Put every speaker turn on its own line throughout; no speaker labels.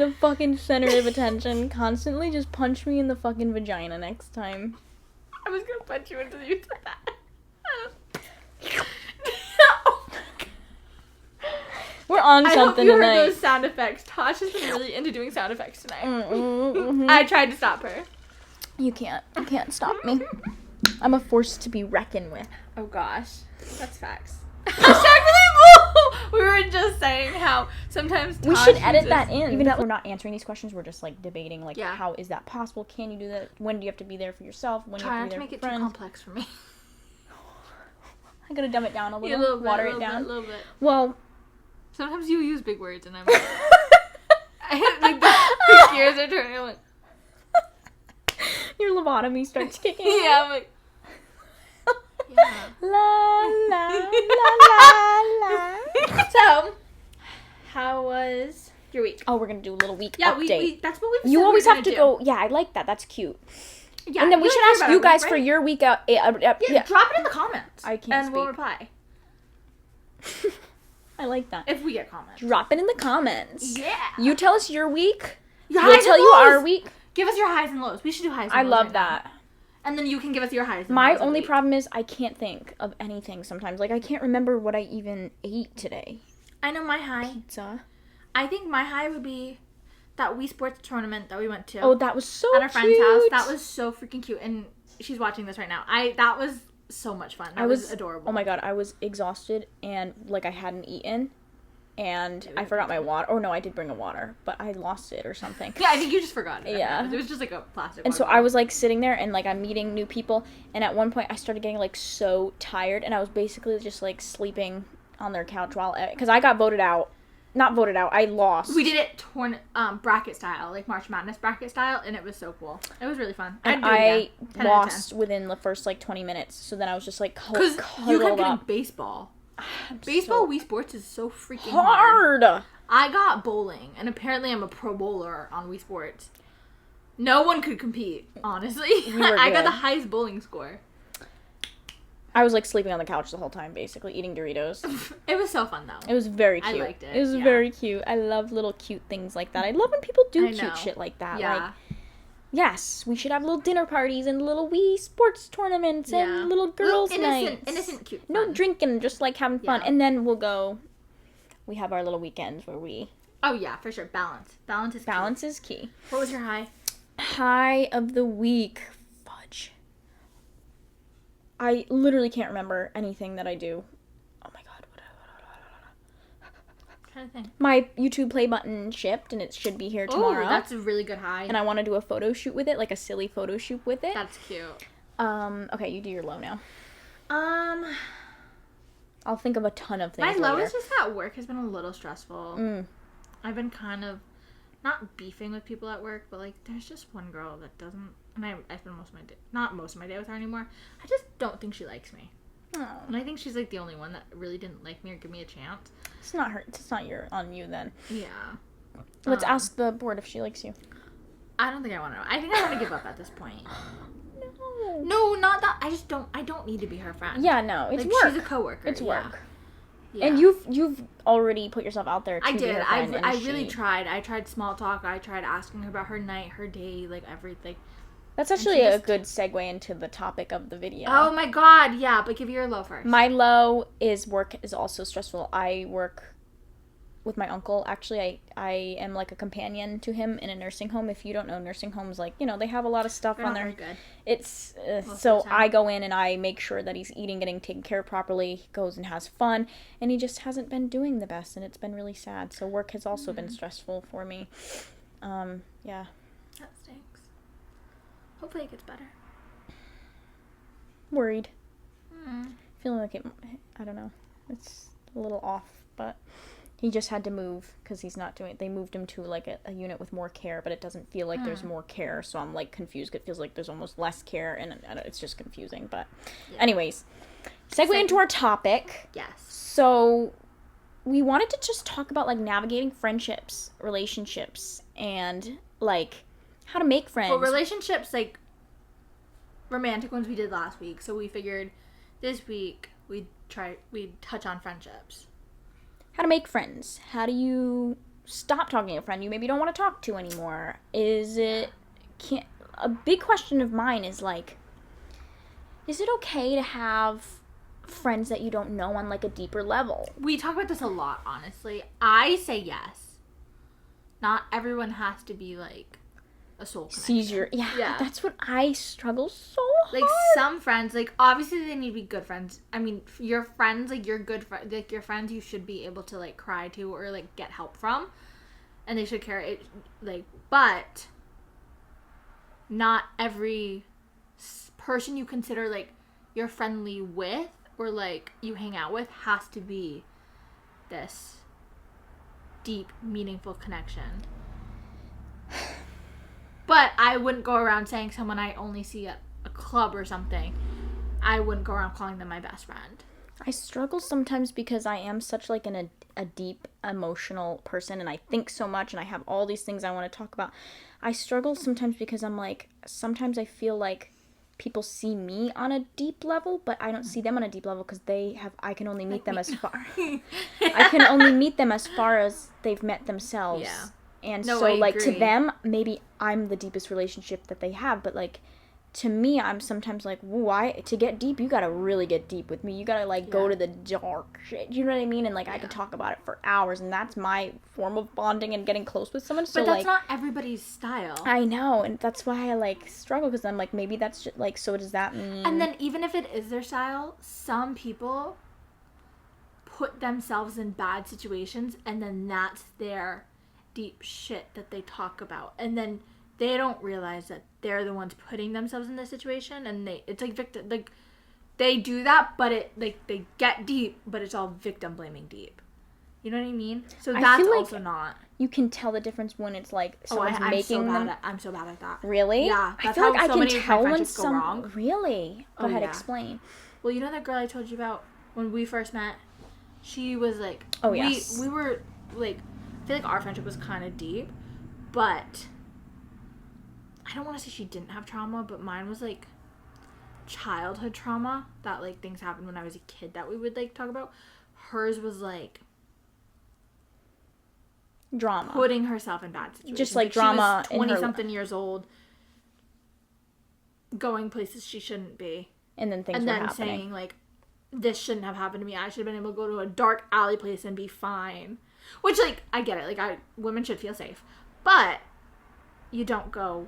the fucking center of attention. Constantly just punch me in the fucking vagina next time.
I was gonna punch you until you said that.
We're on something
I hope you
tonight.
heard those sound effects. Tosh has been really into doing sound effects tonight. I tried to stop her.
You can't stop me. I'm a force to be reckoned with.
Oh gosh, that's facts. We were just saying how sometimes Tosh
we should edit
uses-
that in. Even if we're not answering these questions, we're just like debating like
Yeah.
how is that possible? Can you do that? When do you have to be there for yourself? When do you
Try
have
not
to
to
be
make
there
it
for
too
friends?
complex for me.
I gotta dumb it down a little,
Yeah, a little bit,
water
a
it down.
a little bit.
Well,
Sometimes you use big words and I'm like, like the gears are turning. I'm like,
your lobotomy starts kicking.
yeah, I'm like, yeah.
La la la la la.
So, how was your week?
Oh, we're gonna do a little week
Yeah,
update.
we that's what we.
You always have to go. Yeah, I like that. That's cute.
Yeah,
and then we
you
should
like to
ask
hear about
you
our
guys
week,
for
right?
your week.
Yeah, drop it in the comments.
I can't
and we'll
speak.
reply
I like that.
if we get comments.
Drop it in the comments.
Yeah.
You tell us your week.
Your
We'll
highs
tell
and
you
lows.
our week.
Give us your highs and lows. We should do highs and
I
lows.
love
right
that.
now. And then you can give us your highs and
My
lows. of the
only
week.
problem is I can't think of anything sometimes. Like, I can't remember what I even ate today.
I know my high.
Pizza.
I think my high would be that Wii Sports tournament that we went to.
Oh, that was so
at our
cute.
friend's house. That was so freaking cute. And she's watching this right now. That was so much fun. That was adorable.
Oh my god, I was exhausted and, like, I hadn't eaten. And I forgot my water. Oh, no, I did bring a water. But I lost it or something.
Yeah, I think you just forgot it.
Yeah.
It was just like a plastic
And
water
so
bottle.
I was, like, sitting there and, like, I'm meeting new people. And at one point, I started getting, like, so tired. And I was basically just, like, sleeping on their couch while... Because I got voted out. Not voted out. I lost.
We did it bracket style, like March Madness bracket style, and it was so cool. It was really fun.
And
I'd do it
I
again. 10 out of
lost within the first, like, 20 minutes. So then I was just, like,
Because you
cuddled
kept getting
up.
baseball. Baseball Wii Sports is so freaking
Hard!
I got bowling, and apparently I'm a pro bowler on Wii Sports. No one could compete, honestly.
We were
I got
good.
the highest bowling score.
I was, like, sleeping on the couch the whole time, basically, eating Doritos.
It was so fun, though.
It was very cute.
I liked it,
It was
yeah.
very cute. I love little cute things like that. I love when people do
I know.
cute shit like that.
Yeah.
Like, yes, we should have little dinner parties and little Wii sports tournaments
Yeah.
and little girls' nights.
Innocent, cute
No
fun.
drinking, just, like, having fun.
Yeah.
And then we have our little weekends where
Oh, yeah, for sure. Balance. Balance is key.
balance is key.
What was your high?
High of the week. Fudge. I literally can't remember anything that I do. Oh my god.
Kind of thing.
My YouTube play button shipped and it should be here tomorrow.
Oh, that's a really good high.
And I want to do a photo shoot with it, like a silly photo shoot with it.
That's cute.
Okay, you do your low now. I'll think of a ton of things
My low
later.
is just at work has been a little stressful. I've been kind of not beefing with people at work, but like there's just one girl that doesn't, and I spend not most of my day with her anymore. I just don't think she likes me,
Oh,
and I think she's like the only one that really didn't like me or give me a chance.
it's not her. It's not on you then.
Yeah.
Let's ask the board if she likes you.
I don't think I want to. I think I want to give up at this point.
No.
No, not that. I don't need to be her friend.
Yeah, no, it's
like,
work.
She's a coworker.
It's
yeah.
work.
Yeah.
And you've already put yourself out there to
I
be
did.
her friend, and
I really
she-
tried. I tried small talk. I tried asking her about her night, her day, like everything.
That's actually
she
a
just-
good segue into the topic of the video.
Oh my god, yeah, but give your low first.
My low is work is also stressful. I work with my uncle. Actually, I am like a companion to him in a nursing home. If you don't know, nursing homes, like, you know, they have a lot of stuff
They're
on
not
there.
very good.
It's
Most
so
of the time.
I go in and I make sure that he's eating, getting taken care of properly. He goes and has fun, and he just hasn't been doing the best, and it's been really sad. So work has also been stressful for me. Yeah.
That stinks. Hopefully it gets better.
Worried.
Mm.
Feeling like I don't know. It's a little off, but he just had to move because he's not doing it. They moved him to like a unit with more care, but it doesn't feel like there's more care. So I'm like confused. It feels like there's almost less care, and it's just confusing. But anyways, segue into our topic.
Yes.
So we wanted to just talk about like navigating friendships, relationships, and like how to make friends.
Well, relationships, like romantic ones we did last week, so we figured this week we'd touch on friendships.
How to make friends. How do you stop talking to a friend you maybe don't want to talk to anymore? A big question of mine is, like, is it okay to have friends that you don't know on, like, a deeper level?
We talk about this a lot, honestly. I say yes. Not everyone has to be, like, a soul connection.
Yeah, that's what I struggle so hard.
Like, some friends, like, obviously they need to be good friends. I mean, your friends, like, your good friends, like, your friends you should be able to, like, cry to or, like, get help from. And they should care, it, like, but not every person you consider, like, you're friendly with or, like, you hang out with has to be this deep, meaningful connection. But I wouldn't go around saying someone I only see at a club or something, I wouldn't go around calling them my best friend.
I struggle sometimes because I am such, like, a deep emotional person, and I think so much, and I have all these things I want to talk about. I struggle sometimes because I'm like, sometimes I feel like people see me on a deep level, but I don't see them on a deep level because I can only meet them as far. I can only meet them as far as they've met themselves.
Yeah.
And
no,
so,
I
like,
agree.
to them, maybe I'm the deepest relationship that they have, but, like, to me, I'm sometimes like, to get deep, you gotta really get deep with me. You gotta, like, go to the dark shit. You know what I mean? And, like, I could talk about it for hours, and that's my form of bonding and getting close with someone. So,
but that's
like,
not everybody's style.
I know, and that's why I, like, struggle, because I'm like, maybe that's just, like, so does that mean...
And then even if it is their style, some people put themselves in bad situations, and then that's their deep shit that they talk about. And then they don't realize that they're the ones putting themselves in this situation, and it's like victim, like, they do that, but it, like, they get deep, but it's all victim blaming deep. You know what I mean? So that's also not.
You can tell the difference when it's like someone's making them.
I'm so bad at that.
Really?
Yeah.
I feel like I can tell when some
wrong.
Really. Go ahead, explain.
Well, you know that girl I told you about when we first met? She was like,
yes.
We were like, I feel like our friendship was kind of deep, but I don't want to say she didn't have trauma, but mine was like childhood trauma that, like, things happened when I was a kid that we would, like, talk about. Hers was like
drama,
putting herself in bad situations,
just like drama.
She was 20-something years old, going places she shouldn't be,
and then things were happening.
Saying, like, this shouldn't have happened to me. I should have been able to go to a dark alley place and be fine. Which, like, I get it. Like, women should feel safe, but you don't go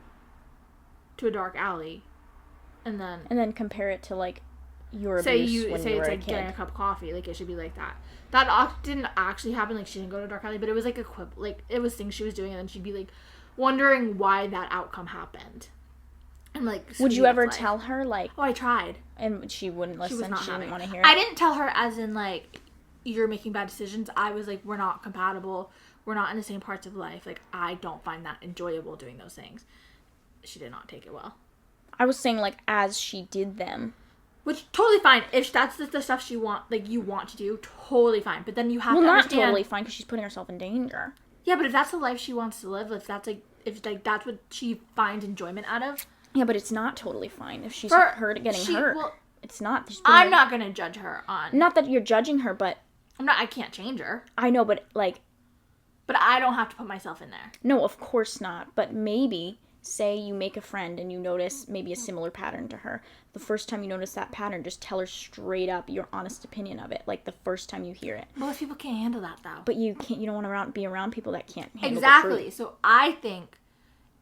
to a dark alley and then
compare it to, like, your
say
abuse when you were
it's
a
like
kid.
Getting a cup of coffee. Like, it should be like that. That didn't actually happen. Like, she didn't go to a dark alley, but it was like like, it was things she was doing, and then she'd be like wondering why that outcome happened. And, like,
would you ever tell her, like,
oh, I tried,
and she wouldn't listen? She didn't want to hear it.
I didn't tell her as in, like, you're making bad decisions. I was like, we're not compatible. We're not in the same parts of life. Like, I don't find that enjoyable doing those things. She did not take it well.
I was saying, like, as she did them.
Which, totally fine. If that's the stuff you want to do, totally fine. But then you have to understand.
Well, not totally fine, because she's putting herself in danger.
Yeah, but if that's the life she wants to live, if that's what she finds enjoyment out of.
Yeah, but it's not totally fine if she's hurt.
Well,
it's not.
I'm not going to judge her on.
Not that you're judging her, but.
I can't change her.
I know, but, like.
But I don't have to put myself in there.
No, of course not. But maybe, say you make a friend and you notice maybe a similar pattern to her. The first time you notice that pattern, just tell her straight up your honest opinion of it. Like, the first time you hear it.
Most people can't handle that, though.
But you don't want to be around people that can't handle
the truth.
Exactly.
So I think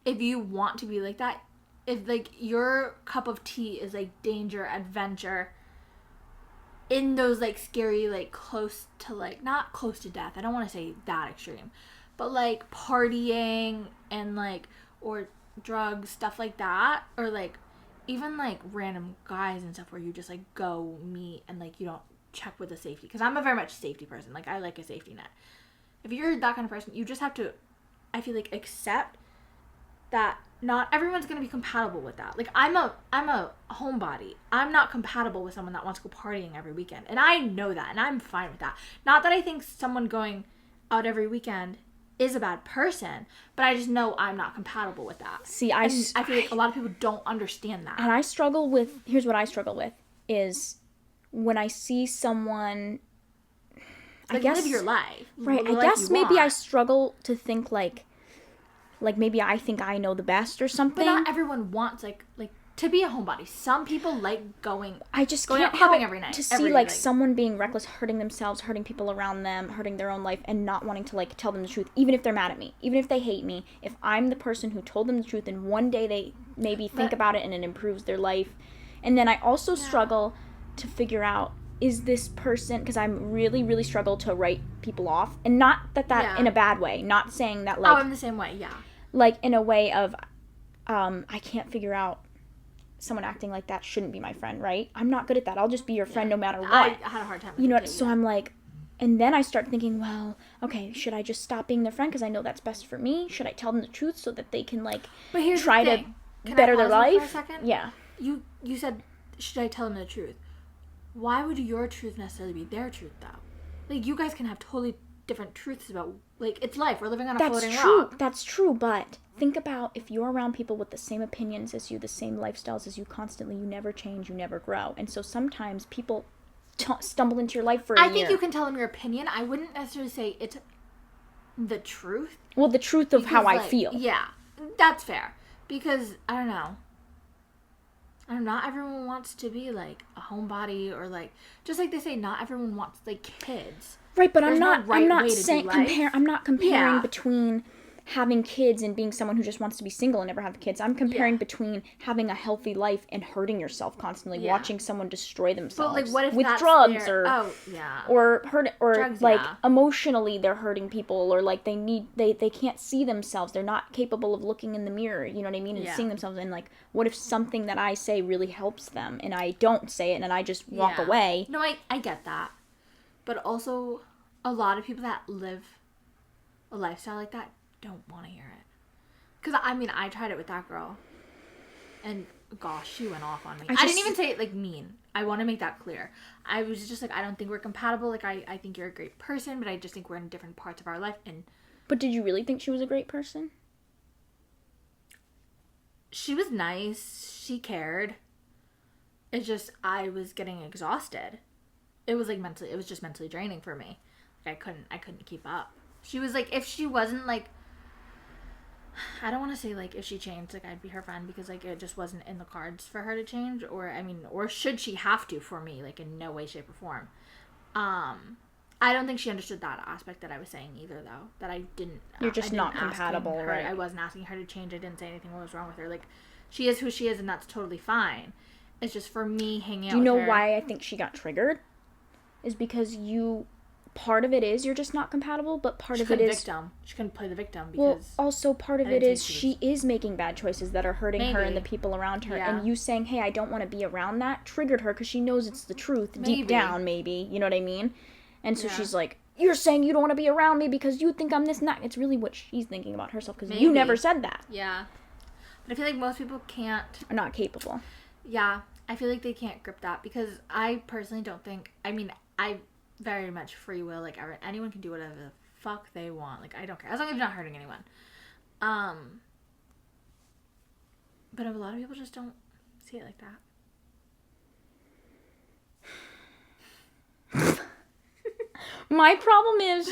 if you want to be like that, if, like, your cup of tea is, like, danger, adventure, in those, like, scary, like, close to, like, not close to death, I don't want to say that extreme, but, like, partying and, like, or drugs, stuff like that, or, like, even, like, random guys and stuff where you just, like, go meet and, like, you don't check with the safety, because I'm a very much safety person. Like, I like a safety net. If you're that kind of person, you just have to, I feel like, accept that not everyone's going to be compatible with that. Like, I'm a homebody. I'm not compatible with someone that wants to go partying every weekend. And I know that, and I'm fine with that. Not that I think someone going out every weekend is a bad person, but I just know I'm not compatible with that.
See, I
feel like a lot of people don't understand that.
And here's what I struggle with, is when I see someone, I guess
live your life.
Right. I guess maybe I struggle to think like maybe I think I know the best or something.
But not everyone wants like to be a homebody. Some people like going.
I just
going
can't
out clubbing
help
every night
to see like someone being reckless, hurting themselves, hurting people around them, hurting their own life, and not wanting to like tell them the truth, even if they're mad at me, even if they hate me. If I'm the person who told them the truth, and one day they maybe think about it and it improves their life, and then I also struggle to figure out, is this person, because I'm really struggle to write people off, and not that in a bad way, not saying that like
I'm the same way,
like in a way of I can't figure out someone acting like that shouldn't be my friend, right? I'm not good at that. I'll just be your friend no matter what.
I had a hard time with
you know
it
what?
too,
So I'm like, and then I start thinking, well, okay, should I just stop being their friend because I know that's best for me? Should I tell them the truth so that they can like try to better their life?
For a second?
Yeah.
You said, should I tell them the truth? Why would your truth necessarily be their truth though? Like, you guys can have totally different truths about, like, it's life. We're living on a floating rock.
That's true, but think about if you're around people with the same opinions as you, the same lifestyles as you constantly, you never change, you never grow. And so sometimes people stumble into your life for a year.
I think you can tell them your opinion. I wouldn't necessarily say it's the truth.
Well, the truth of how I feel.
Yeah, that's fair. Because, I don't know. Not everyone wants to be, like, a homebody or, like, just like they say, not everyone wants, like, kids.
Right, but I'm not comparing between having kids and being someone who just wants to be single and never have kids. I'm comparing between having a healthy life and hurting yourself constantly, watching someone destroy themselves.
But, like, what if
with
that's
drugs or
drugs,
like emotionally they're hurting people, or like they can't see themselves. They're not capable of looking in the mirror, you know what I mean, and seeing themselves. And like, what if something that I say really helps them and I don't say it and I just walk away?
No, I get that. But also, a lot of people that live a lifestyle like that don't want to hear it. Because, I mean, I tried it with that girl. And, gosh, she went off on me. I didn't even say it, like, mean. I want to make that clear. I was just like, I don't think we're compatible. Like, I think you're a great person, but I just think we're in different parts of our life.
But did you really think she was a great person?
She was nice. She cared. It's just, I was getting exhausted. It was, like, it was just mentally draining for me. Like, I couldn't keep up. She was, like, if she wasn't, like, I don't want to say, like, if she changed, like, I'd be her friend, because, like, it just wasn't in the cards for her to change, or should she have to for me, like, in no way, shape, or form. I don't think she understood that aspect that I was saying either, though, that I didn't.
You're just not compatible, right?
I wasn't asking her to change. I didn't say anything what was wrong with her. Like, she is who she is, and that's totally fine. It's just for me hanging out with her.
Do you know why I think she got triggered? Is because part of it is you're just not compatible, but part of it is
victim. She couldn't play the victim because.
Well, also part of it is she is making bad choices that are hurting her and the people around her, and you saying, "Hey, I don't want to be around that," triggered her because she knows it's the truth deep down, maybe. You know what I mean? And so she's like, "You're saying you don't want to be around me because you think I'm this and that." It's really what she's thinking about herself, because you never said that.
Yeah, but I feel like most people are
not capable.
Yeah, I feel like they can't grip that, because I personally don't think. I mean, I very much free will. Like, anyone can do whatever the fuck they want. Like, I don't care as long as you're not hurting anyone. But a lot of people just don't see it like that.
My problem is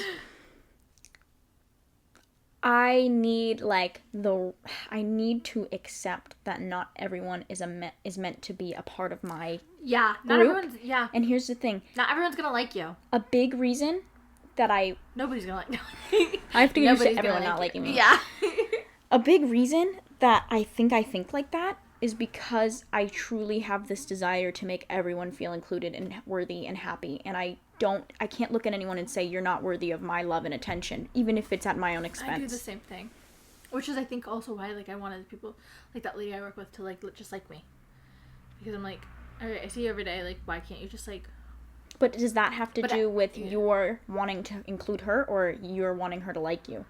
I need to accept that not everyone is meant to be a part of my
not
group.
Everyone's
And here's the thing.
Not everyone's gonna like you.
A big reason that
nobody's gonna like
I have to get used to everyone not liking me.
Yeah.
A big reason that I think like that is because I truly have this desire to make everyone feel included and worthy and happy, and I can't look at anyone and say you're not worthy of my love and attention, even if it's at my own expense.
I do the same thing, which is I think also why I wanted people like that lady I work with to just like me, because I'm like, all right, I see you every day, like, why can't you just like?
But does that have to do with your wanting to include her, or you're wanting her to like you,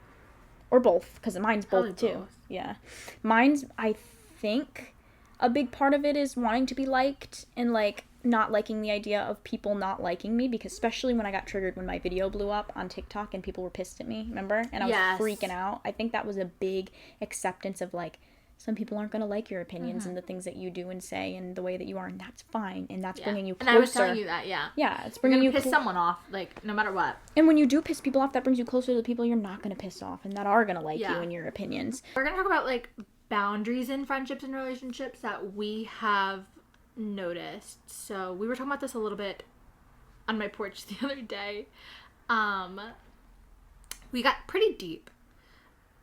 or both? Because mine's both too. Yeah, mine's, I think a big part of it is wanting to be liked and like not liking the idea of people not liking me, because especially when I got triggered when my video blew up on TikTok and people were pissed at me, remember? And I was freaking out. I think that was a big acceptance of like, some people aren't going to like your opinions and the things that you do and say and the way that you are, and that's fine, and that's bringing you closer.
And I was telling you that,
Yeah, it's bringing you
piss someone off, like, no matter what.
And when you do piss people off, that brings you closer to the people you're not going to piss off and that are going to like you and your opinions.
We're going to talk about, like, boundaries in friendships and relationships that we have noticed. So we were talking about this a little bit on my porch the other day. We got pretty deep.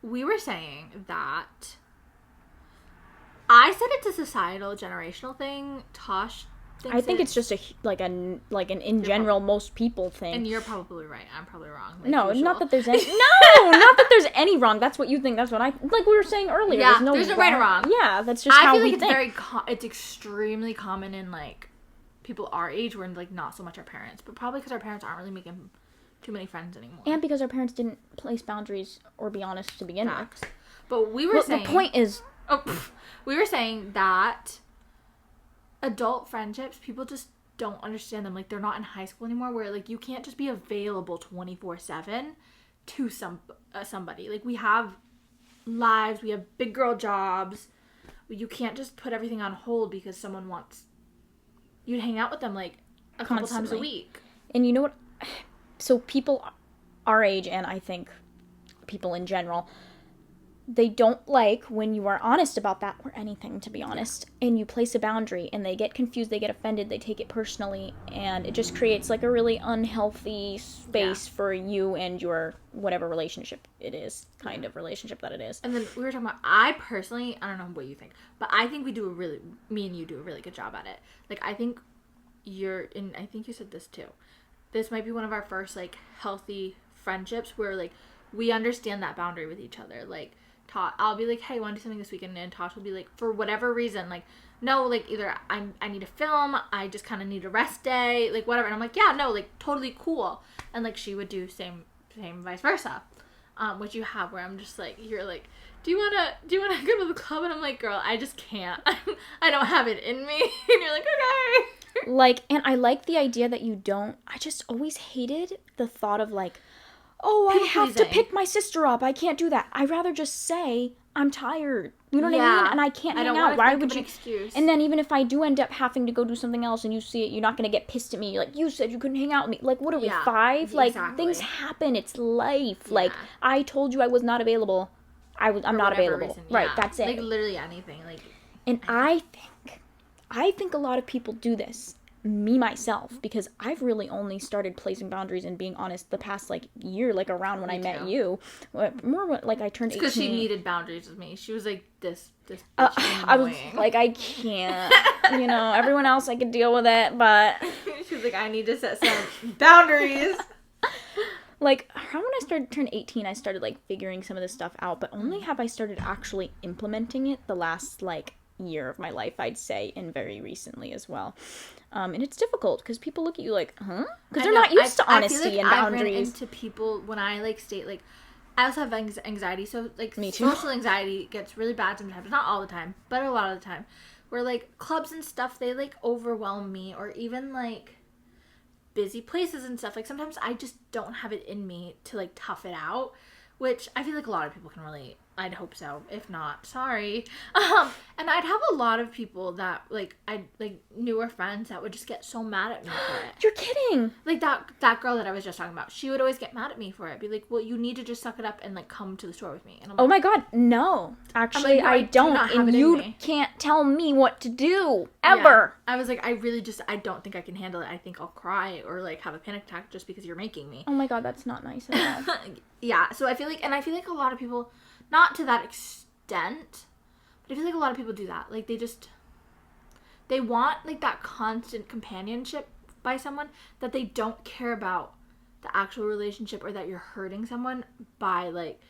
We were saying that I said it's a societal, generational thing. Tosh thinks
I think it's just an in general most people thing.
And you're probably right. I'm probably wrong. Like
no,
usual.
not that there's any. No, not that there's any wrong. That's what you think. That's what I like. We were saying earlier.
Yeah,
there's
no right or wrong.
Yeah, that's just how we
think.
think.
It's extremely common in like people our age. We're like not so much our parents, but probably because our parents aren't really making too many friends anymore.
And because our parents didn't place boundaries or be honest to begin
Facts.
with.
But we were saying
the point is.
We were saying that adult friendships, people just don't understand them. Like, they're not in high school anymore, where, like, you can't just be available 24/7 to somebody. Like, we have lives, we have big girl jobs. You can't just put everything on hold because someone wants you to hang out with them, like, a couple times a week.
And you know what? So people our age, and I think people in general, they don't like when you are honest about that or anything, to be honest, and you place a boundary and they get confused, they get offended, they take it personally, and it just creates like a really unhealthy space for you and your whatever relationship it is, kind of relationship that it is.
And then we were talking about, I personally, I don't know what you think, but I think me and you do a really good job at it. Like, I think I think you said this too. This might be one of our first like healthy friendships where like we understand that boundary with each other. Like, I'll be like, hey, want to do something this weekend? And Tosh will be like, for whatever reason, like, no, like, either I need to film, I just kind of need a rest day, like, whatever. And I'm like, yeah, no, like, totally cool. And, like, she would do same vice versa. Which you have where I'm just like, you're like, do you want to go to the club? And I'm like, girl, I just can't. I don't have it in me. And you're like, okay.
Like, and I like the idea that you don't, I just always hated the thought of, like, oh, I have to pick my sister up. I can't do that. I'd rather just say, I'm tired. You know what I mean? And I can't hang out. Why would you?
Excuse.
And then even if I do end up having to go do something else and you see it, you're not going to get pissed at me. Like, you said you couldn't hang out with me. Like, what are we, 5? Like, things happen. It's life. Yeah. Like, I told you I was not available. I'm not available. Reason, right, that's it.
Like, literally anything. Like,
and I think a lot of people do this. Me myself, because I've really only started placing boundaries and being honest the past like year, like around when I met you. More like I turned 18.
Because she needed boundaries with me. She was like this
I was like, I can't. You know, everyone else I could deal with it, but
she was like, I need to set some boundaries.
Like, around when I turned 18, I started like figuring some of this stuff out, but only have I started actually implementing it the last like year of my life, I'd say, and very recently as well. And it's difficult because people look at you like, huh? Because they're not used to honesty and boundaries. I ran
into people when I like state, like, I also have anxiety, so like
Me too.
Social anxiety gets really bad sometimes, not all the time, but a lot of the time, where like clubs and stuff, they like overwhelm me, or even like busy places and stuff. Like, sometimes I just don't have it in me to like tough it out, which I feel like a lot of people can relate. I'd hope so. If not, sorry. And I'd have a lot of people that, like, newer friends that would just get so mad at me for it.
You're kidding.
Like, that girl that I was just talking about, she would always get mad at me for it. Be like, well, you need to just suck it up and, like, come to the store with me. And I'm like,
oh my God, no. Actually, I don't. And you can't tell me what to do. Ever.
Yeah. I was like, I don't think I can handle it. I think I'll cry or, like, have a panic attack just because you're making me.
Oh my God, that's not nice at all.
Yeah, so I feel like a lot of people, not to that extent, but I feel like a lot of people do that. Like, they want, like, that constant companionship by someone that they don't care about the actual relationship, or that you're hurting someone by, like,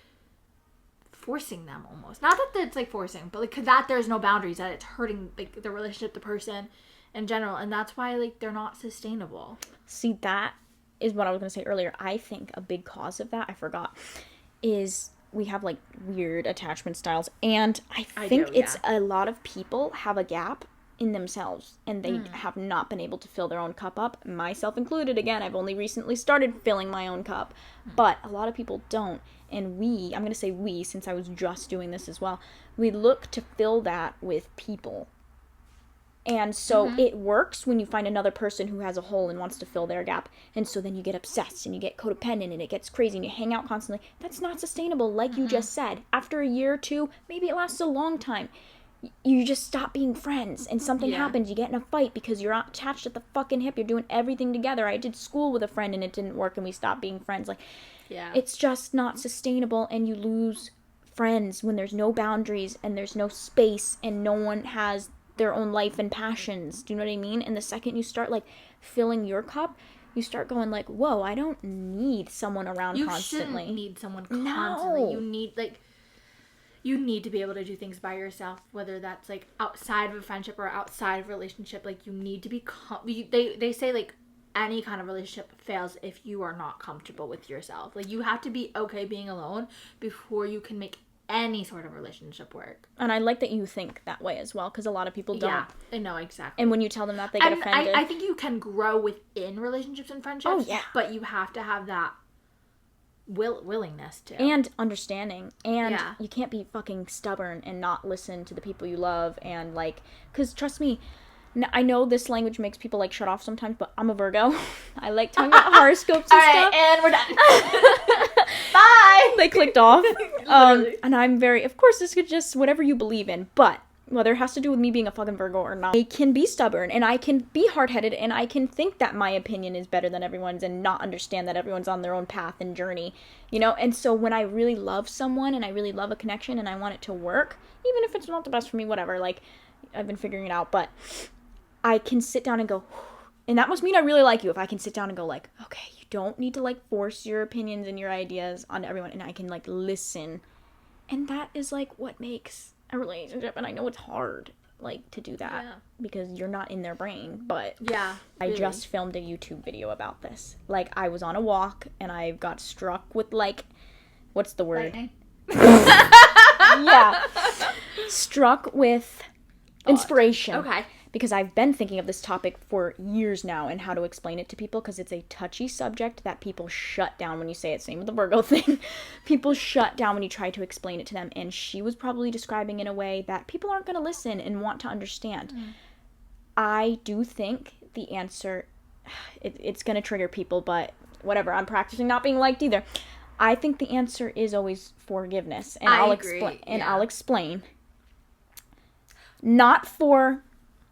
forcing them almost. Not that it's, like, forcing, but, like, that there's no boundaries, that it's hurting, like, the relationship, the person in general, and that's why, like, they're not sustainable.
See, that is what I was going to say earlier. I think a big cause of that, I forgot, is we have like weird attachment styles, and I think it's a lot of people have a gap in themselves, and they have not been able to fill their own cup up, myself included. Again, I've only recently started filling my own cup, but a lot of people don't. And I'm going to say we, since I was just doing this as well, we look to fill that with people. And so it works when you find another person who has a hole and wants to fill their gap. And so then you get obsessed and you get codependent and it gets crazy and you hang out constantly. That's not sustainable, like you just said. After a year or two, maybe it lasts a long time, you just stop being friends and something happens. You get in a fight because you're attached at the fucking hip. You're doing everything together. I did school with a friend and it didn't work and we stopped being friends. Like, it's just not sustainable, and you lose friends when there's no boundaries and there's no space and no one has their own life and passions. Do you know what I mean? And the second you start, like, filling your cup, you start going, like, whoa, I don't need someone around constantly.
You shouldn't need someone constantly. No. You need to be able to do things by yourself, whether that's, like, outside of a friendship or outside of a relationship. Like, you need to be... They say, like, any kind of relationship fails if you are not comfortable with yourself. Like, you have to be okay being alone before you can make any sort of relationship work.
And I like that you think that way as well, because a lot of people don't.
Yeah, I know, exactly.
And when you tell them that, they get offended.
I think you can grow within relationships and friendships.
Oh, yeah.
But you have to have that willingness to.
And understanding. And you can't be fucking stubborn and not listen to the people you love. And, like, because trust me, I know this language makes people, like, shut off sometimes, but I'm a Virgo. I like talking about horoscopes and stuff.
All right, and we're done. Bye!
They clicked off. And I'm very, of course, this could just, whatever you believe in, but whether it has to do with me being a fucking Virgo or not, I can be stubborn, and I can be hard-headed, and I can think that my opinion is better than everyone's and not understand that everyone's on their own path and journey, you know? And so when I really love someone and I really love a connection and I want it to work, even if it's not the best for me, whatever, like, I've been figuring it out, but I can sit down and go, and that must mean I really like you if I can sit down and go, like, okay, you don't need to, like, force your opinions and your ideas on everyone, and I can, like, listen. And that is, like, what makes a relationship, and I know it's hard, like, to do that because you're not in their brain, but I just filmed a YouTube video about this. Like, I was on a walk, and I got struck with, like, what's the word?
Lightning.
Struck with inspiration.
Okay.
Because I've been thinking of this topic for years now and how to explain it to people, because it's a touchy subject that people shut down when you say it. Same with the Virgo thing. People shut down when you try to explain it to them, and she was probably describing in a way that people aren't going to listen and want to understand. I do think the answer, it's going to trigger people, but whatever, I'm practicing not being liked either. I think the answer is always forgiveness, and I'll explain.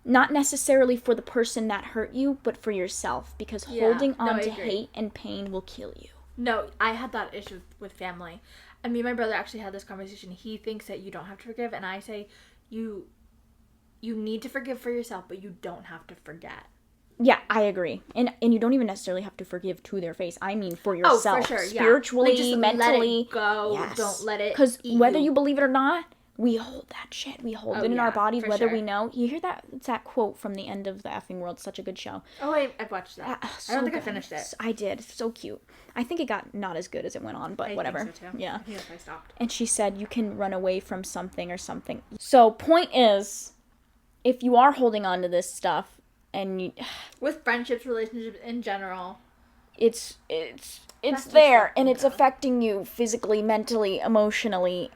Not necessarily for the person that hurt you, but for yourself, because holding on to hate and pain will kill you.
No, I had that issue with family. And me and my brother actually had this conversation. He thinks that you don't have to forgive, and I say you need to forgive for yourself, but you don't have to forget.
Yeah, I agree. And you don't even necessarily have to forgive to their face. I mean for yourself.
Oh, for sure,
spiritually,
like just
mentally.
Let it go.
Yes.
Don't let it
Because whether you believe it or not, we hold that shit. We hold it in our bodies, whether we know. You hear that? It's that quote from The End of the Effing World. Such a good show.
Oh, I've watched that. I don't think I finished it.
I did. So cute. I think it got not as good as it went on, but whatever.
I think so too.
Yeah.
I think that's why I stopped.
And she said you can run away from something or something. So point is, if you are holding on to this stuff, and you...
with friendships, relationships in general,
it's there, and it's affecting you physically, mentally, emotionally.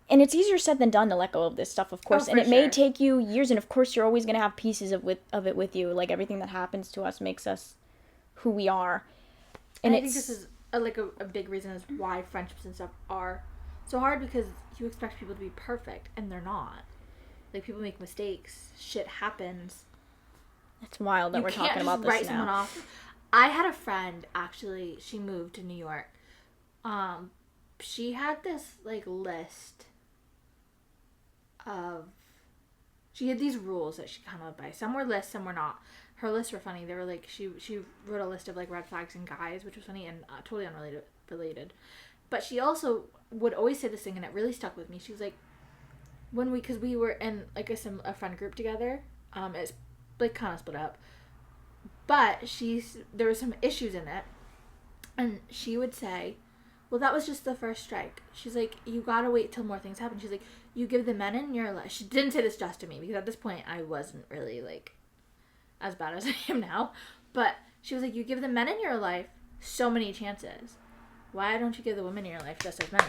And it's easier said than done to let go of this stuff, of course. And it may take you years, and of course you're always going to have pieces of it with you. Like, everything that happens to us makes us who we are. And
I think this is a big reason is why friendships and stuff are so hard, because you expect people to be perfect, and they're not. Like, people make mistakes. Shit happens.
It's wild that we're talking about this now. You can't just write someone off.
I had a friend, actually, she moved to New York. She had this, like, list of... She had these rules that she kind of went by. Some were lists, some were not. Her lists were funny. They were, like, she wrote a list of, like, red flags in guys, which was funny and totally unrelated. But she also would always say this thing, and it really stuck with me. She was like, because we were in, like, a friend group together, it's, like, kind of split up. But there were some issues in it, and she would say, well, well, that was just the first strike. She's like, you gotta wait till more things happen. She's like, you give the men in your life. She didn't say this just to me, because at this point, I wasn't really, like, as bad as I am now. But she was like, you give the men in your life so many chances. Why don't you give the women in your life just as many?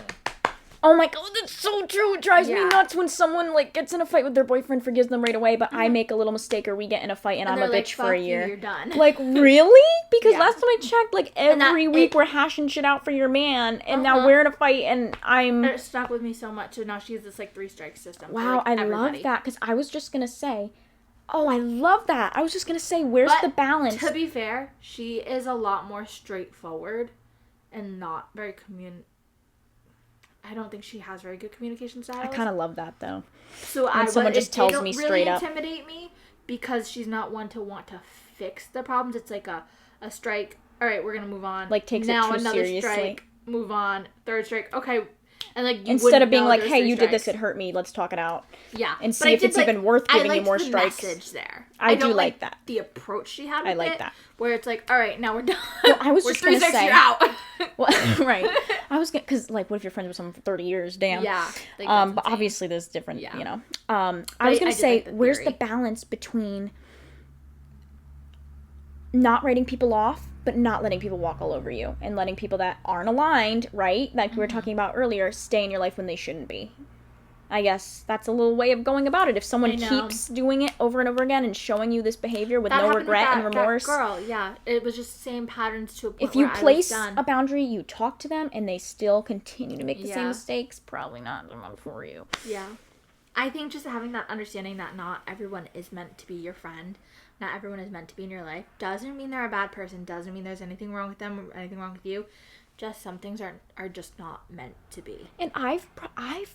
Oh my god, that's so true. It drives me nuts when someone, like, gets in a fight with their boyfriend, forgives them right away, but I make a little mistake or we get in a fight and I'm a bitch for a year.
You're done.
Like, really? Because last time I checked, like, every week we're hashing shit out for your man, and now we're in a fight and I'm...
And it stuck with me so much, so now she has this, like, 3-strike system.
Wow, I love that, because I was just gonna say... Oh, I love that. I was just gonna say, where's the balance?
To be fair, she is a lot more straightforward and not very I don't think she has very good communication styles.
I kind of love that, though.
So
someone just tells me straight up.
It didn't really intimidate me, because she's not one to want to fix the problems. It's like a strike. All right, we're going to move on.
Like, takes now it too seriously. Now another strike.
Move on. Third strike. Okay. And, like,
instead of being like, hey, you did this, it hurt me, let's talk it out.
Yeah.
And see if it's even worth giving you more strikes.
I liked the message there.
I do like that.
The approach she had with
I like that.
Where it's like, all right, now we're done.
Well, I was just going to say.
You're out.
Well, right. I was going to, because, like, what if you're friends with someone for 30 years? Damn.
Yeah.
Like, but obviously there's different, you know. I was going to say, like, where's the balance between not writing people off, but not letting people walk all over you, and letting people that aren't aligned, right, like we were talking about earlier, stay in your life when they shouldn't be. I guess that's a little way of going about it. If someone keeps doing it over and over again and showing you this behavior with no regret and remorse.
That girl, yeah. It was just the same patterns to a point
if you place a boundary, you talk to them, and they still continue to make the same mistakes, probably not the one for you.
Yeah. I think just having that understanding that not everyone is meant to be your friend, not everyone is meant to be in your life, doesn't mean they're a bad person, doesn't mean there's anything wrong with them or anything wrong with you. Just some things are just not meant to be.
And I've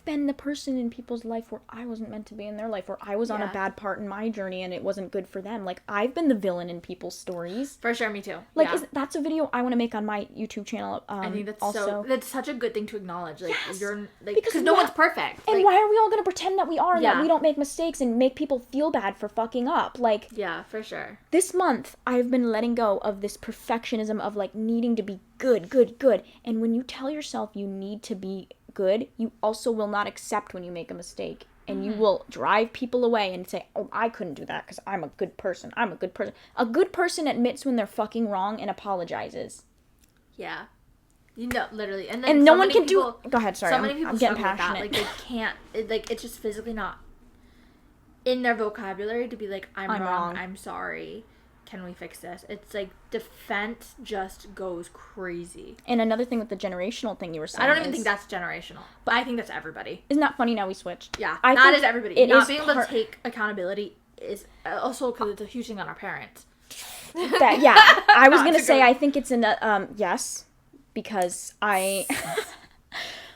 been the person in people's life where I wasn't meant to be in their life, where I was on a bad part in my journey and it wasn't good for them. Like, I've been the villain in people's stories.
For sure, me too.
Like, that's a video I want to make on my YouTube channel.
I think that's such a good thing to acknowledge. Like, you're like,
because
no one's perfect.
And
like,
why are we all gonna pretend that we are and that we don't make mistakes and make people feel bad for fucking up? Like,
yeah, for sure.
This month I've been letting go of this perfectionism of, like, needing to be good. And when you tell yourself you need to be good, you also will not accept when you make a mistake. And you will drive people away and say, oh, I couldn't do that because I'm a good person. I'm a good person. A good person admits when they're fucking wrong and apologizes.
Yeah. You know, literally. And
no one can do... Go ahead, sorry.
So many people
I'm getting
passionate.
passionate.
Like, they can't... it's just physically not in their vocabulary to be like, I'm wrong. I'm sorry. Can we fix this? It's like defense just goes crazy.
And another thing with the generational thing you were saying,
I don't even think that's generational, but I think that's everybody.
Isn't that funny? Now we switched.
Yeah, that is everybody. Not being able to take accountability is also because it's a huge thing on our parents.
I was gonna say I think it's yes, because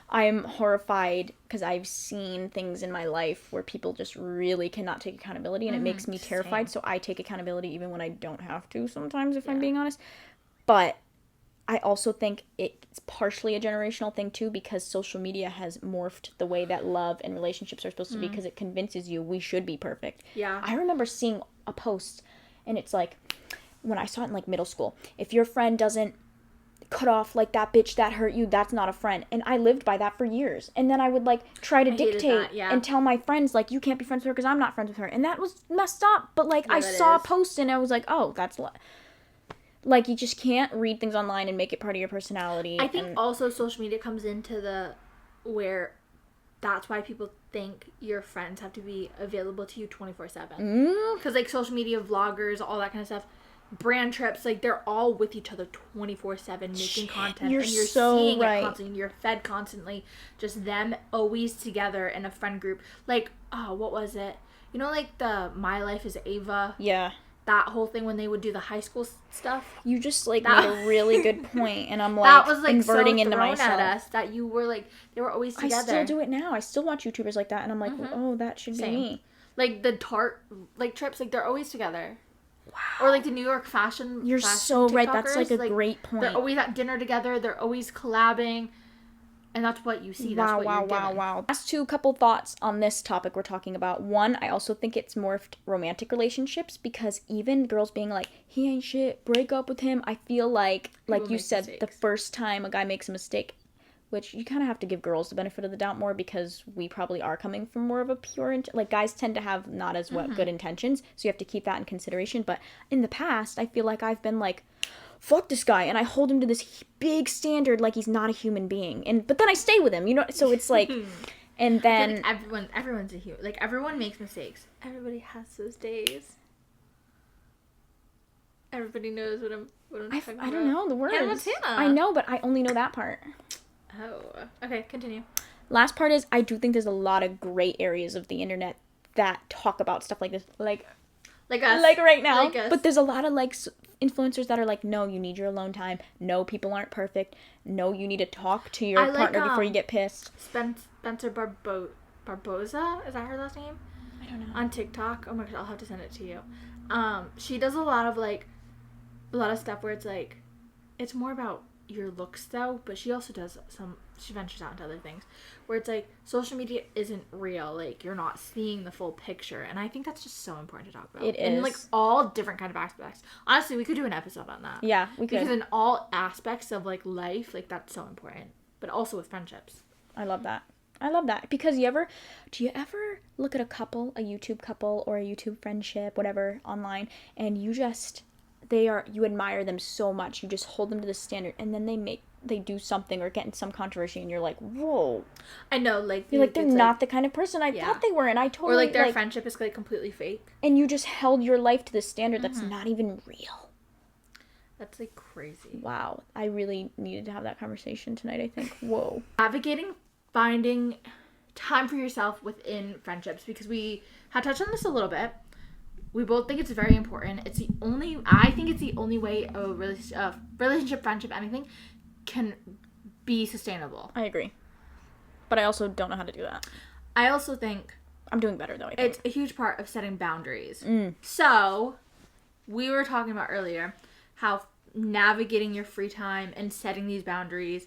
I'm horrified because I've seen things in my life where people just really cannot take accountability, and it makes me terrified. So I take accountability even when I don't have to sometimes, if I'm being honest. But I also think it's partially a generational thing too, because social media has morphed the way that love and relationships are supposed to be, because it convinces you we should be perfect.
Yeah.
I remember seeing a post, and it's like, when I saw it in, like, middle school, if your friend doesn't cut off, like, that bitch that hurt you, that's not a friend. And I lived by that for years. And then I would, like, try to dictate and tell my friends, like, you can't be friends with her because I'm not friends with her. And that was messed up. But, like, I saw a post and I was like, oh, that's... Like, you just can't read things online and make it part of your personality.
I think also social media comes into where that's why people think your friends have to be available to you 24/7. Because, like, social media, vloggers, all that kind of stuff, brand trips, like, they're all with each other 24/7 making content.
You're
and you're
so
seeing
right.
it constantly. You're fed constantly. Just them always together in a friend group. Like, what was it? You know, like, the My Life is Ava?
Yeah.
That whole thing when they would do the high school stuff.
You just, like, made a really good point, and I'm, like,
that was, like,
inverting
so
into
thrown
myself.
At us that you were, like, they were always together.
I still do it now. I still watch YouTubers like that, and I'm like, oh, that should be me.
Like, the Tarte, like, trips, like, they're always together. Wow. Or, like, the New York fashion.
You're so right. That's, like, a great point.
They're always at dinner together. They're always collabing. And that's what you see. That's what you're getting.
Last couple thoughts on this topic we're talking about. One, I also think it's morphed romantic relationships, because even girls being like, he ain't shit, break up with him. I feel like you said, the first time a guy makes a mistake, which you kind of have to give girls the benefit of the doubt more because we probably are coming from more of a pure, like guys tend to have not as good intentions, so you have to keep that in consideration. But in the past, I feel like I've been like, fuck this guy, and I hold him to this big standard like he's not a human being, but then I stay with him, so it's like, and then
like everyone's a human, like everyone makes mistakes, everybody has those days, everybody knows what I'm talking about.
I don't know the words.
Hannah Montana.
I know, but I only know that part.
Oh, okay, continue.
Last part is, I do think there's a lot of gray areas of the internet that talk about stuff like this, like
us,
like right now.
Like us.
But there's a lot of like influencers that are like, no, you need your alone time. No, people aren't perfect. No, you need to talk to your partner before you get pissed.
Spencer Barboza, is that her last name?
I don't know.
On TikTok. Oh my gosh, I'll have to send it to you. She does a lot of stuff where it's like, it's more about your looks though, but she also does she ventures out into other things where it's like social media isn't real, like you're not seeing the full picture, and I think that's just so important to talk about.
It is.
In like all different kind of aspects. Honestly, we could do an episode on that.
Yeah, we could.
Because in all aspects of like life, like that's so important, but also with friendships.
I love that because do you ever look at a YouTube couple or a YouTube friendship, whatever, online, and you admire them so much, you just hold them to the standard, and then they do something or get in some controversy, and you're like, whoa.
I know, like
you're like, they're not the kind of person I thought they were, and I totally,
or like their friendship is like completely fake,
and you just held your life to this standard that's not even real.
That's like crazy.
Wow, I really needed to have that conversation tonight, I think. Whoa.
Finding time for yourself within friendships, because we had touched on this a little bit. We both think it's very important. I think it's the only way a relationship, friendship, anything can be sustainable.
I agree. But I also don't know how to do that.
I also think
I'm doing better though, I think.
It's a huge part of setting boundaries. So, we were talking about earlier how navigating your free time and setting these boundaries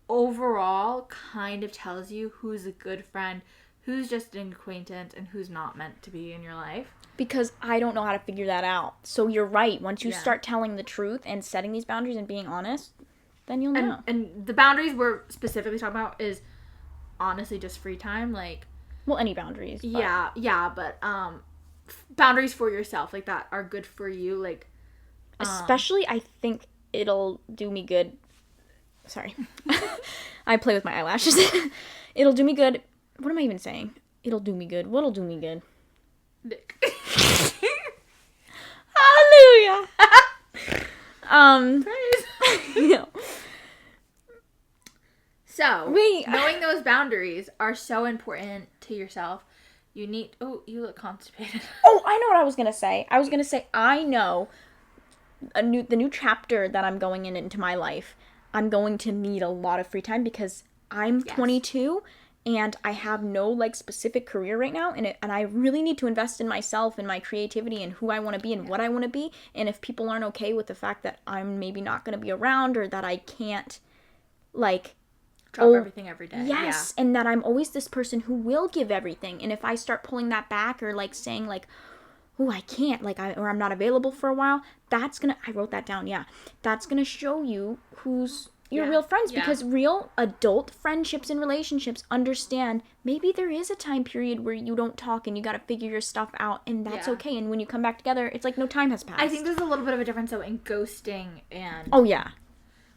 overall kind of tells you who's a good friend, who's just an acquaintance, and who's not meant to be in your life.
Because I don't know how to figure that out. So you're right. Once you start telling the truth and setting these boundaries and being honest, then you'll know.
And the boundaries we're specifically talking about is honestly just free time. Like,
well, any boundaries. But...
but boundaries for yourself, like that are good for you. Like,
especially, I think it'll do me good. Sorry. I play with my eyelashes. It'll do me good. What am I even saying? It'll do me good. What'll do me good?
Dick.
Hallelujah.
Praise.
No.
So, knowing those boundaries are so important to yourself. You look constipated.
Oh, I know what I was going to say. I know the new chapter that I'm going into my life. I'm going to need a lot of free time because I'm 22 and I have no like specific career right now, and I really need to invest in myself and my creativity and who I want to be and what I want to be. And if people aren't okay with the fact that I'm maybe not going to be around, or that I can't like
drop everything every day.
Yes, and that I'm always this person who will give everything. And if I start pulling that back or like saying like, oh, I can't, like, or I'm not available for a while, I wrote that down, that's gonna show you who's your real friends, because real adult friendships and relationships understand maybe there is a time period where you don't talk and you gotta figure your stuff out, and that's okay, and when you come back together, it's like no time has passed.
I think there's a little bit of a difference, though, in ghosting and...
Oh, yeah.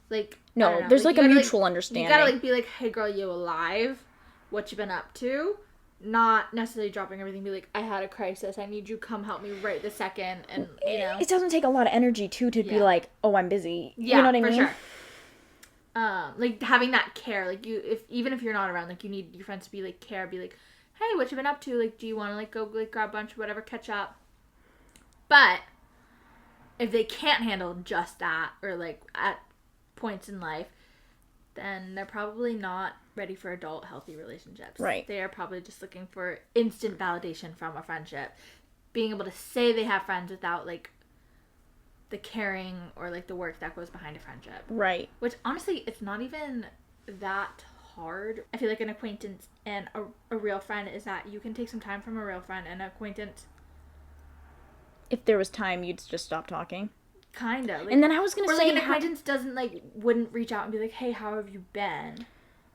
Like,
no, there's like a mutual understanding.
You gotta like be like, hey girl, you alive? What you been up to? Not necessarily dropping everything, be like, I had a crisis, I need you, come help me right this second, and you know.
It doesn't take a lot of energy too to be like, oh, I'm busy. You know what I mean?
Sure. Like having that care, like even if you're not around, like you need your friends to be like care, be like, hey, what you been up to? Like, do you want to like go like grab lunch or whatever, catch up? But if they can't handle just that, or like at points in life, then they're probably not ready for adult healthy relationships.
Right.
They are probably just looking for instant validation from a friendship. Being able to say they have friends without like the caring or like the work that goes behind a friendship.
Right.
Which honestly, it's not even that hard. I feel like an acquaintance and a real friend is that you can take some time from a real friend, and an acquaintance.
If there was time, you'd just stop talking.
Kinda. Like,
and then I was gonna say,
like an acquaintance wouldn't reach out and be like, hey, how have you been?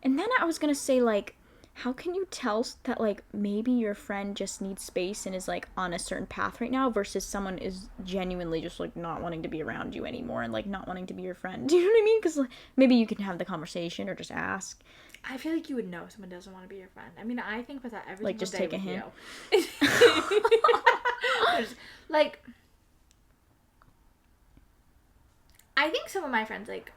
And then I was gonna say, like, how can you tell that, like, maybe your friend just needs space and is, like, on a certain path right now versus someone is genuinely just, like, not wanting to be around you anymore and, like, not wanting to be your friend? Do you know what I mean? Because, like, maybe you can have the conversation or just ask.
I feel like you would know if someone doesn't want to be your friend. I mean, I think about that every
like, just
day
take a hint.
Like, I think some of my friends, like,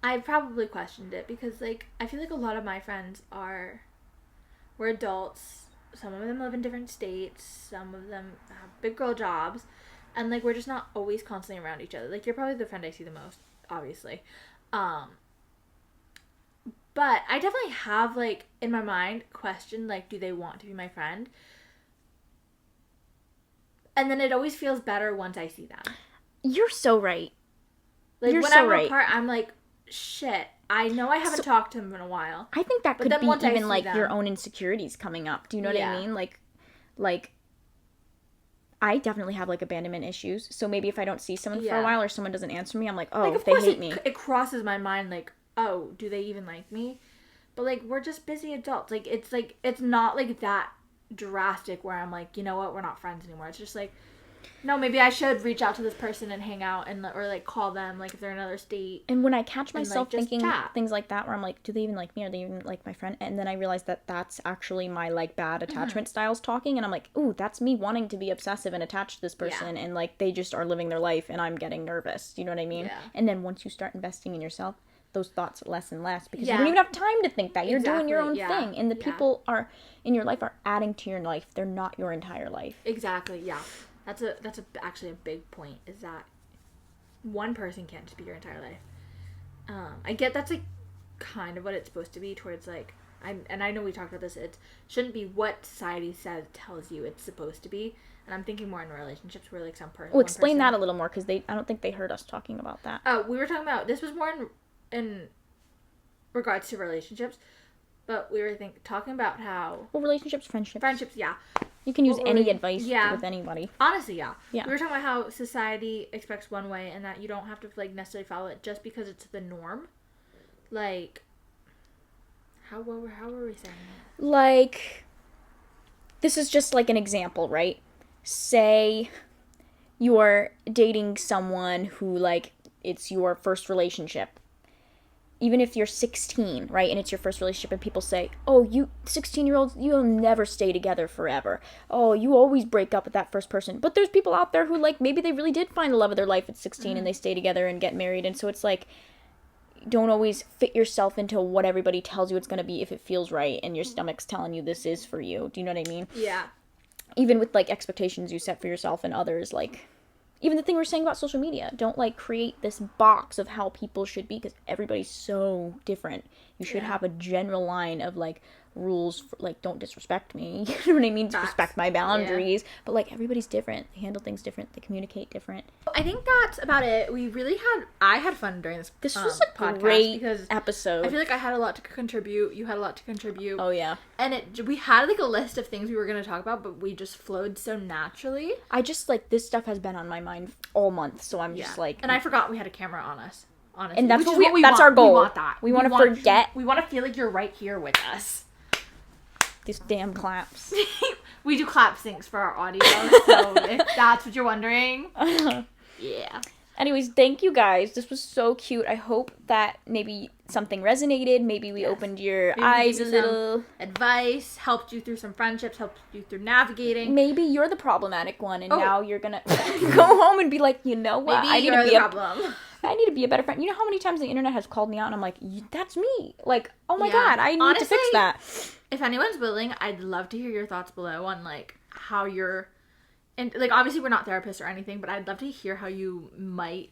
I probably questioned it because, like, I feel like a lot of my friends we're adults. Some of them live in different states. Some of them have big girl jobs. And, like, we're just not always constantly around each other. Like, you're probably the friend I see the most, obviously. But I definitely have, like, in my mind, questioned, like, do they want to be my friend? And then it always feels better once I see them.
You're so right.
Like,
You're
when
so
I'm
right.
apart, I'm like, shit, I know I haven't talked to him in a while.
I think that
But
could
then
be
once I
even,
see
like,
them-
your own insecurities coming up. Do you know what I
Yeah.
mean? Like, I definitely have, like, abandonment issues. So maybe if I don't see someone for
Yeah.
a while or someone doesn't answer me, I'm like, oh,
Like, of
they
course
hate me.
it crosses my mind, like, oh, do they even like me? But, like, we're just busy adults. Like, it's not, like, that drastic where I'm like, you know what, we're not friends anymore. It's just like, no, maybe I should reach out to this person and hang out and, or, like, call them, like, if they're in another state.
And when I catch
And, like,
myself
just
thinking
chat.
things like that, where I'm like, do they even like me? Are they even like my friend? And then I realize that that's actually my, like, bad attachment styles talking. And I'm like, ooh, that's me wanting to be obsessive and attached to this person. And, like, they just are living their life and I'm getting nervous. Do you know what I mean?
Yeah.
And then once you start investing in yourself, those thoughts less and less because you
Yeah.
don't even have time to think that. You're doing your own
Exactly, yeah.
thing. And the
Yeah.
people are in your life are adding to your life. They're not your entire life.
Exactly, yeah. That's actually a big point, is that one person can't just be your entire life. I get that's, like, kind of what it's supposed to be towards, like, I know we talked about this, it shouldn't be what society tells you it's supposed to be. And I'm thinking more in relationships where, like, some person.
Well, explain that a little more because I don't think they heard us talking about that.
Oh, we were talking about, this was more in regards to relationships, but we were talking about how.
Well, relationships, friendships,
yeah.
You can use
What were
any
we-
advice
yeah.
with anybody.
Honestly, yeah.
Yeah.
We were talking about how society expects one way and that you don't have to, like, necessarily follow it just because it's the norm. Like, how were we saying that?
Like, this is just like an example, right? Say you're dating someone who, like, it's your first relationship. Even if you're 16, right, and it's your first relationship, and people say, oh, you 16-year-olds, you'll never stay together forever. Oh, you always break up with that first person. But there's people out there who, like, maybe they really did find the love of their life at 16 and they stay together and get married. And so it's like, don't always fit yourself into what everybody tells you it's going to be if it feels right and your stomach's telling you this is for you. Do you know what I mean?
Yeah.
Even with, like, expectations you set for yourself and others, like, even the thing we're saying about social media, don't, like, create this box of how people should be because everybody's so different. You should have a general line of, like, rules for, like, don't disrespect me. You know what I mean? Respect my boundaries. Yeah. But, like, everybody's different. They handle things different. They communicate different.
I think that's about it. I had fun during this.
This was a podcast great episode.
I feel like I had a lot to contribute. You had a lot to contribute.
Oh, yeah.
And we had, like, a list of things we were going to talk about, but we just flowed so naturally.
I just, like, this stuff has been on my mind all month, so I'm just, like...
And I forgot we had a camera on us, honestly.
And that's what we that's want. Our goal.
We want that.
We want to forget.
We want to feel like you're right here with us.
These damn claps.
We do clap syncs for our audio, so if that's what you're wondering. Yeah.
Anyways, thank you guys. This was so cute. I hope that maybe something resonated. Maybe we opened your eyes a little.
Advice, helped you through some friendships, helped you through navigating.
Maybe you're the problematic one, and now you're gonna go home and be like, you know what?
Maybe you're the problem.
I need to be a better friend. You know how many times the internet has called me out, and I'm like, that's me. Like, oh my god, I need to fix that.
If anyone's willing, I'd love to hear your thoughts below on, like, how you're... And, like, obviously we're not therapists or anything, but I'd love to hear how you might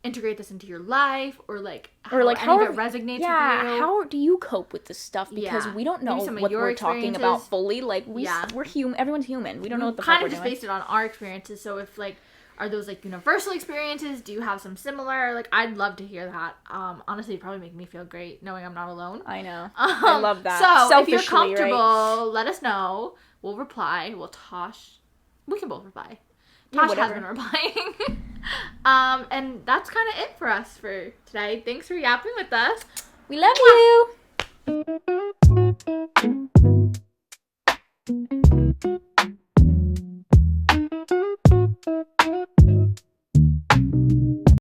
integrate this into your life, or, like, how any of it resonates with you.
How do you cope with this stuff? Because we don't know what we're talking about fully. Like, we're human. Everyone's human. We don't know what the fuck we're doing.
Kind of just based it on our experiences. So if, like, are those, like, universal experiences? Do you have some similar? Like, I'd love to hear that. Honestly, it'd probably make me feel great knowing I'm not alone.
I know. I love that.
So
selfishly,
if you're comfortable, let us know. We'll reply. We can both reply. Tosh has been replying. And that's kind of it for us for today. Thanks for yapping with us.
We love you.